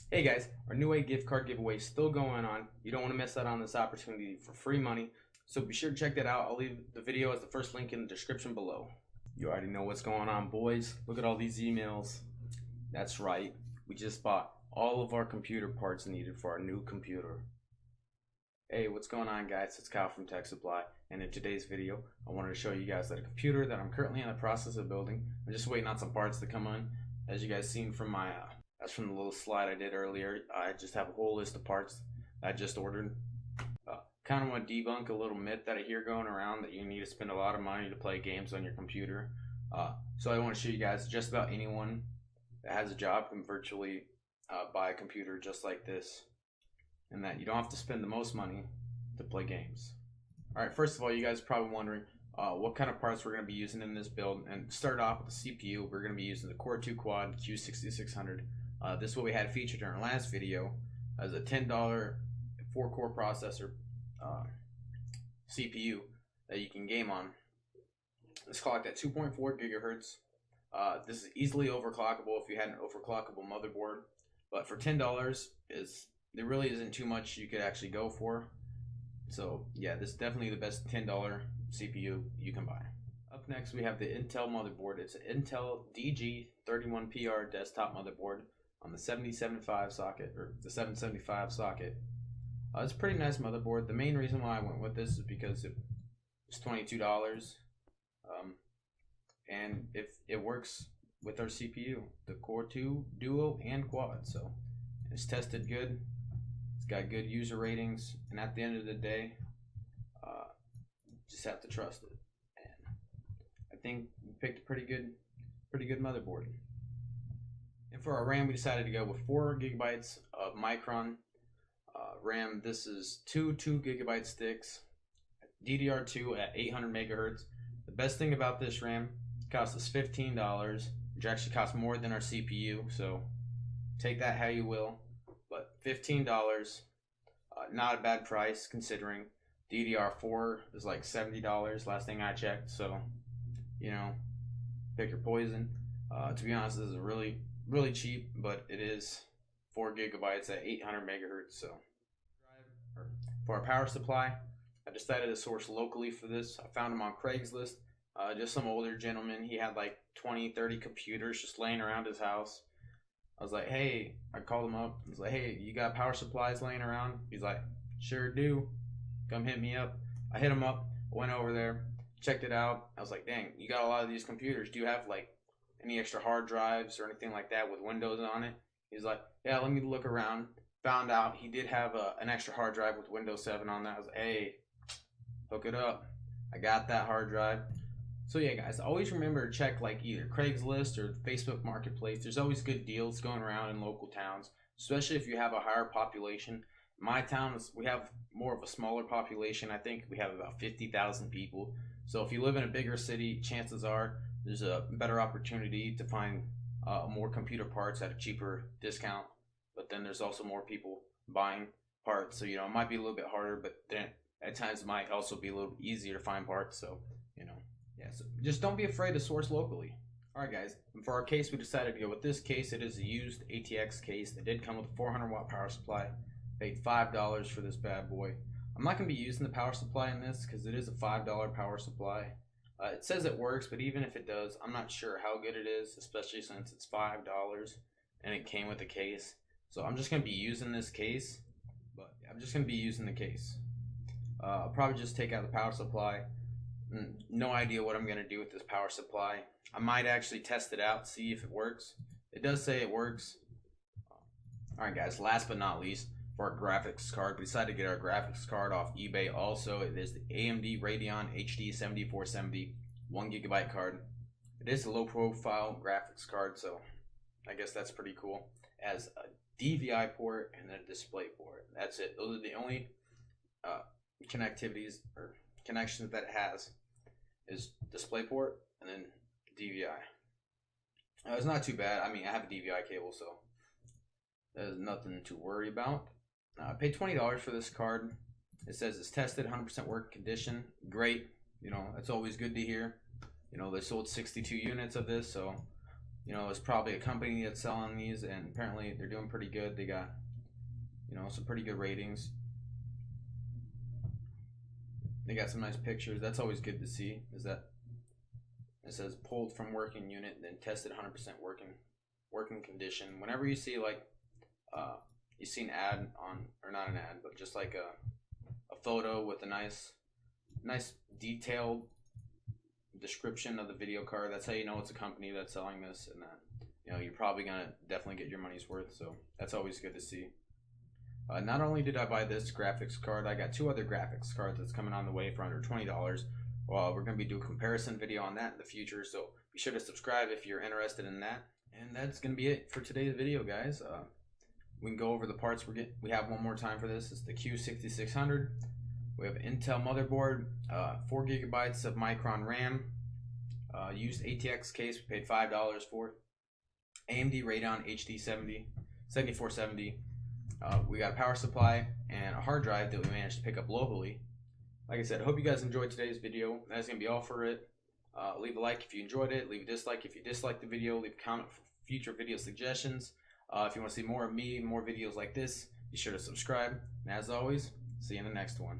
Hey guys, our New Way gift card giveaway is still going on. You don't want to miss out on this opportunity for free money, so be sure to check that out. I'll leave the video as the first link in the description below. You already know what's going on, boys. Look at all these emails. That's right, we just bought all of our computer parts needed for our new computer. Hey, what's going on, guys? It's Kyle from Tech Supply, and in today's video, I wanted to show you guys that a computer that I'm currently in the process of building. I'm just waiting on some parts to come in. As you guys seen from my that's from the little slide I did earlier. I just have a whole list of parts I just ordered. Kind of want to debunk a little myth that I hear going around that you need to spend a lot of money to play games on your computer. So I want to show you guys just about anyone that has a job can virtually buy a computer just like this, and that you don't have to spend the most money to play games. Alright, first of all, you guys are probably wondering what kind of parts we're going to be using in this build. And to start off with the CPU, we're going to be using the Core 2 Quad Q6600. This is what we had featured in our last video as a $10 4-core processor CPU that you can game on. It's clocked at 2.4 gigahertz. This is easily overclockable if you had an overclockable motherboard, but for $10 there really isn't too much you could actually go for. So yeah, this is definitely the best $10 CPU you can buy. Up next we have the Intel motherboard. It's an Intel DG31PR desktop motherboard on the 775 socket, or the 775 socket. It's a pretty nice motherboard. The main reason why I went with this is because it's $22, and if it works with our CPU, the Core 2 Duo and Quad. So it's tested good. It's got good user ratings, and at the end of the day, just have to trust it. And I think we picked a pretty good motherboard. And for our RAM, we decided to go with 4 gigabytes of Micron RAM. This is two 2 gigabyte sticks, DDR2 at 800 megahertz. The best thing about this RAM, it cost us $15, which actually costs more than our CPU. So take that how you will, but $15, not a bad price considering DDR4 is like $70 last thing I checked. So you know, pick your poison. To be honest, this is really cheap, but it is 4 gigabytes at 800 megahertz. So for our power supply, I decided to source locally for this. I found him on Craigslist. Just some older gentleman. He had like 20-30 computers just laying around his house. I was like, hey, I called him up. I was like, hey, you got power supplies laying around? He's like, sure do. Come hit me up. I hit him up, went over there, checked it out. I was like, dang, you got a lot of these computers. Do you have like any extra hard drives or anything like that with Windows on it? He's like, yeah, let me look around. Found out he did have an extra hard drive with Windows 7 on that. I was like, hey, hook it up. I got that hard drive. So yeah, guys, always remember to check like either Craigslist or Facebook Marketplace. There's always good deals going around in local towns, especially if you have a higher population. My town, we have more of a smaller population. I think we have about 50,000 people. So if you live in a bigger city, chances are there's a better opportunity to find more computer parts at a cheaper discount. But then there's also more people buying parts. So, you know, it might be a little bit harder, but then at times it might also be a little easier to find parts. So, you know, yeah, so just don't be afraid to source locally. All right, guys, and for our case, we decided to go with this case. It is a used ATX case. It did come with a 400 watt power supply. Paid $5 for this bad boy. I'm not going to be using the power supply in this because it is a $5 power supply. It says it works, but even if it does, I'm not sure how good it is, especially since it's $5 and it came with a case. So I'm just going to be using this case, but I'm just going to be using the case. I'll probably just take out the power supply. No idea what I'm going to do with this power supply. I might actually test it out, see if it works. It does say it works. Alright guys, last but not least, for our graphics card, we decided to get our graphics card off eBay. Also, it is the AMD Radeon HD 7470 1 gigabyte card. It is a low profile graphics card, so I guess that's pretty cool. It has a DVI port and a display port. That's it. Those are the only connectivities or connections that it has, is display port and then DVI. It's not too bad. I mean, I have a DVI cable, so there's nothing to worry about. I paid $20 for this card. It says it's tested, 100% work condition. Great. You know, that's always good to hear. You know, they sold 62 units of this, so You know, it's probably a company that's selling these, and apparently they're doing pretty good. They got, you know, some pretty good ratings. They got some nice pictures. That's always good to see. Is that it says pulled from working unit, then tested 100% working condition. Whenever you see like you see an ad on, or not an ad, but just like a photo with a nice detailed description of the video card, that's how you know it's a company that's selling this, and that, you know, you're probably gonna definitely get your money's worth. So that's always good to see. Not only did I buy this graphics card, I got 2 other graphics cards that's coming on the way for under $20. Well, we're going to be doing a comparison video on that in the future, so be sure to subscribe if you're interested in that. And that's going to be it for today's video, guys. We can go over the parts we have one more time for this. It's the Q6600. We have an Intel motherboard, 4 gigabytes of Micron RAM, used ATX case, we paid $5 for it. AMD Radeon HD 7470. We got a power supply and a hard drive that we managed to pick up locally. Like I said, I hope you guys enjoyed today's video. That's going to be all for it. Leave a like if you enjoyed it. Leave a dislike if you disliked the video. Leave a comment for future video suggestions. If you want to see more of me, more videos like this, be sure to subscribe. And as always, see you in the next one.